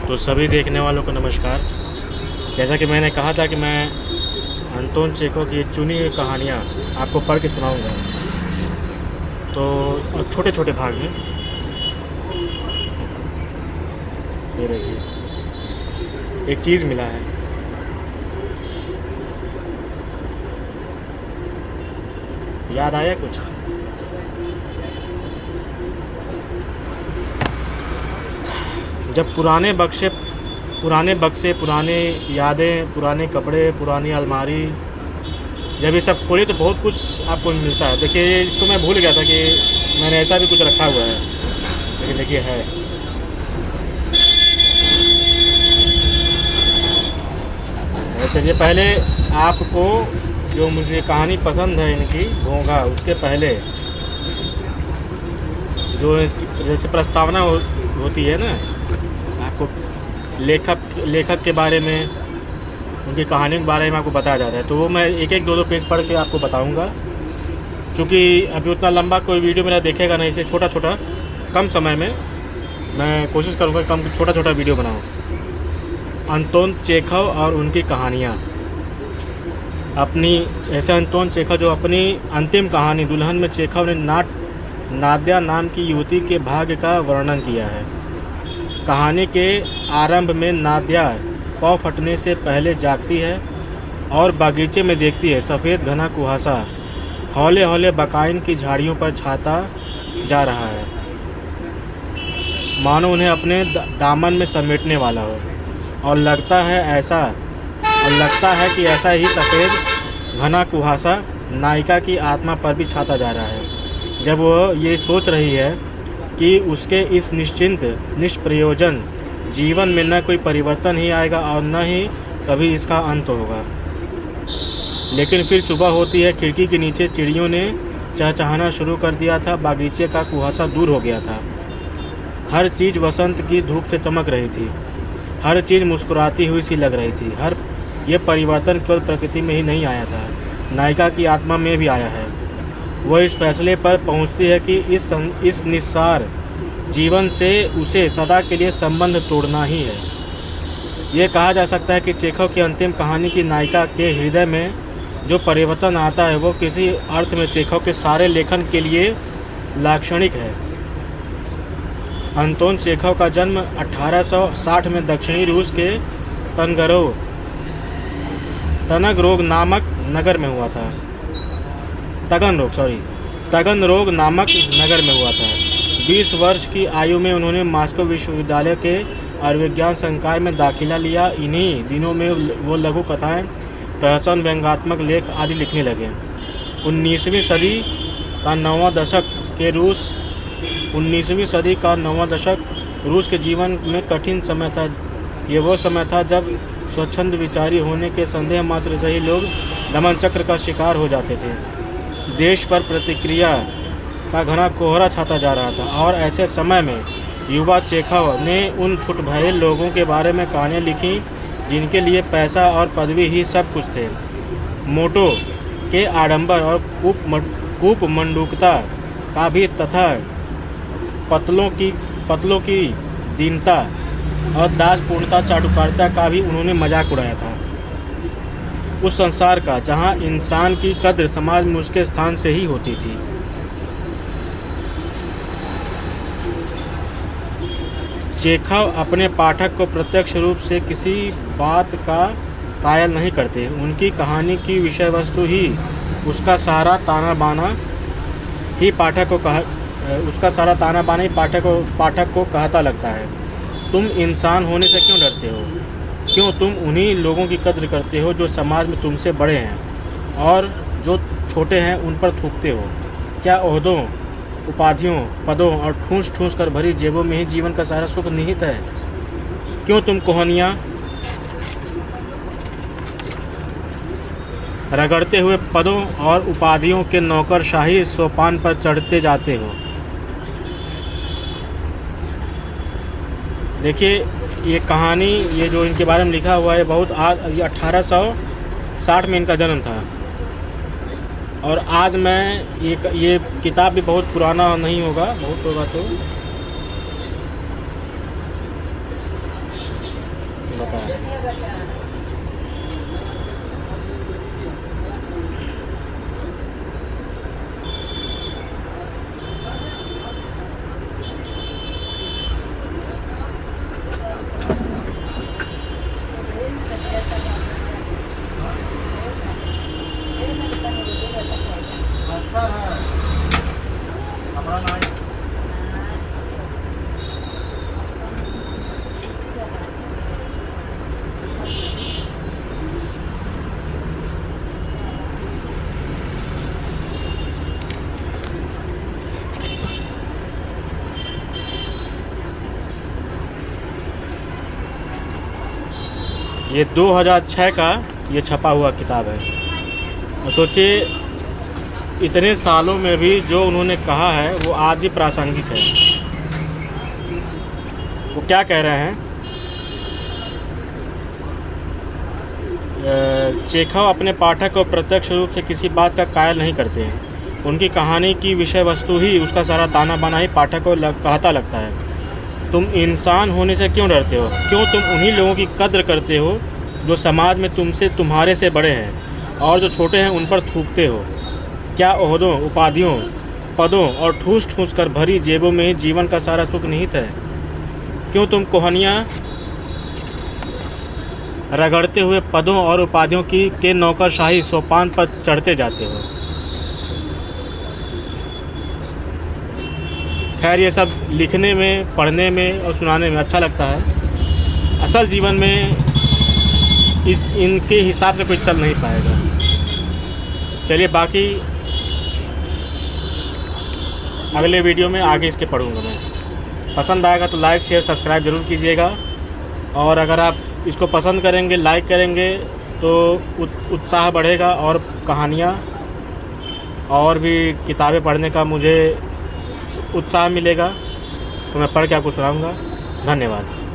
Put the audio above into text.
तो सभी देखने वालों को नमस्कार। जैसा कि मैंने कहा था कि मैं अंतोन चेखव की चुनी हुई कहानियाँ आपको पढ़ के सुनाऊंगा, तो छोटे छोटे भाग में। ये देखिए, एक चीज़ मिला है। याद आया कुछ? जब पुराने बक्से, पुराने यादें, पुराने कपड़े, पुरानी अलमारी, जब ये सब खोले तो बहुत कुछ आपको मिलता है। देखिए, इसको मैं भूल गया था कि मैंने ऐसा भी कुछ रखा हुआ है, लेकिन देखिए है। चलिए, पहले आपको जो मुझे कहानी पसंद है इनकी घोंघा, उसके पहले जो जैसे प्रस्तावना होती है ना, आपको लेखक के बारे में, उनकी कहानी के बारे में आपको बताया जाता है, तो वो मैं एक एक दो पेज पढ़ के आपको बताऊंगा। क्योंकि अभी उतना लंबा कोई वीडियो मेरा देखेगा नहीं, इसलिए छोटा छोटा कम समय में मैं कोशिश करूंगा छोटा छोटा वीडियो बनाऊं। अंतोन चेखव और उनकी कहानियाँ। ऐसे अंतोन चेखव जो अपनी अंतिम कहानी दुल्हन में चेखव ने नाद्या नाम की युवती के भाग्य का वर्णन किया है। कहानी के आरंभ में नाद्या पाँव फटने से पहले जागती है और बागीचे में देखती है सफ़ेद घना कुहासा हौले हौले बकाइन की झाड़ियों पर छाता जा रहा है, मानो उन्हें अपने दामन में समेटने वाला हो। और लगता है कि ऐसा ही सफ़ेद घना कुहासा नायिका की आत्मा पर भी छाता जा रहा है, जब वो ये सोच रही है कि उसके इस निश्चिंत निष्प्रयोजन जीवन में न कोई परिवर्तन ही आएगा और न ही कभी इसका अंत होगा। लेकिन फिर सुबह होती है, खिड़की के नीचे चिड़ियों ने चहचहाना शुरू कर दिया था, बागीचे का कुहासा दूर हो गया था, हर चीज़ वसंत की धूप से चमक रही थी, हर चीज़ मुस्कुराती हुई सी लग रही थी। ये परिवर्तन केवल प्रकृति में ही नहीं आया था, नायिका की आत्मा में भी आया है। वह इस फैसले पर पहुंचती है कि इस निस्सार जीवन से उसे सदा के लिए संबंध तोड़ना ही है। ये कहा जा सकता है कि चेखव की अंतिम कहानी की नायिका के हृदय में जो परिवर्तन आता है, वो किसी अर्थ में चेखव के सारे लेखन के लिए लाक्षणिक है। अंतोन चेखव का जन्म 1860 में दक्षिणी रूस के तगनरोग नामक नगर में हुआ था। तगनरोग नामक नगर में हुआ था। 20 वर्ष की आयु में उन्होंने मॉस्को विश्वविद्यालय के आयुर्विज्ञान संकाय में दाखिला लिया। इन्हीं दिनों में वो लघु कथाएं, प्रहसन, व्यंग्यात्मक लेख आदि लिखने लगे। 19वीं सदी का नौवां दशक रूस के जीवन में कठिन समय था। ये वो समय था जब स्वच्छंद विचारी होने के संदेह मात्र से ही लोग दमन चक्र का शिकार हो जाते थे। देश पर प्रतिक्रिया का घना कोहरा छाता जा रहा था, और ऐसे समय में युवा चेखव ने उन छुटभरे लोगों के बारे में कहानियाँ लिखी जिनके लिए पैसा और पदवी ही सब कुछ थे। मोटो के आडंबर और कूपमंडूकता का भी, तथा पतलों की दीनता और दासपूर्णता, चाटुकारिता का भी उन्होंने मजाक उड़ाया था। उस संसार का जहां इंसान की कद्र समाज में उसके स्थान से ही होती थी। चेखव अपने पाठक को प्रत्यक्ष रूप से किसी बात का कायल नहीं करते। उनकी कहानी की विषय वस्तु ही उसका सारा ताना बाना ही पाठक को कहता लगता है। तुम इंसान होने से क्यों डरते हो? क्यों तुम उन्हीं लोगों की कद्र करते हो जो समाज में तुमसे बड़े हैं और जो छोटे हैं उन पर थूकते हो? क्या ओहदों, उपाधियों, पदों और ठूस कर भरी जेबों में ही जीवन का सारा सुख निहित है? क्यों तुम कोहनियाँ रगड़ते हुए पदों और उपाधियों के नौकरशाही सोपान पर चढ़ते जाते हो? देखिए, ये कहानी, ये जो इनके बारे में लिखा हुआ है, बहुत ये 1860 में इनका जन्म था। और आज मैं ये किताब भी बहुत पुराना नहीं होगा, बहुत होगा तो जाता है। ये 2006 का ये छपा हुआ किताब है। और सोचिए इतने सालों में भी जो उन्होंने कहा है वो आज भी प्रासंगिक है। वो क्या कह रहे हैं? चेखव अपने पाठक को प्रत्यक्ष रूप से किसी बात का कायल नहीं करते हैं। उनकी कहानी की विषय वस्तु ही, उसका सारा ताना बाना ही पाठक को कहता लगता है। तुम इंसान होने से क्यों डरते हो? क्यों तुम उन्हीं लोगों की कद्र करते हो जो समाज में तुम्हारे से बड़े हैं, और जो छोटे हैं उन पर थूकते हो? क्या ओहदों, उपाधियों, पदों और ठूस ठूस कर भरी जेबों में ही जीवन का सारा सुख निहित है? क्यों तुम कोहनियाँ रगड़ते हुए पदों और उपाधियों के नौकरशाही सोपान पर चढ़ते जाते हो? खैर, ये सब लिखने में, पढ़ने में और सुनाने में अच्छा लगता है। असल जीवन में इनके हिसाब से कोई चल नहीं पाएगा। चलिए, बाकी अगले वीडियो में आगे इसके पढ़ूँगा मैं। पसंद आएगा तो लाइक, शेयर, सब्सक्राइब ज़रूर कीजिएगा। और अगर आप इसको पसंद करेंगे, लाइक करेंगे तो उत्साह बढ़ेगा और कहानियाँ और भी किताबें पढ़ने का मुझे उत्साह मिलेगा। तो मैं पढ़ के आपको सुनाऊँगा। धन्यवाद।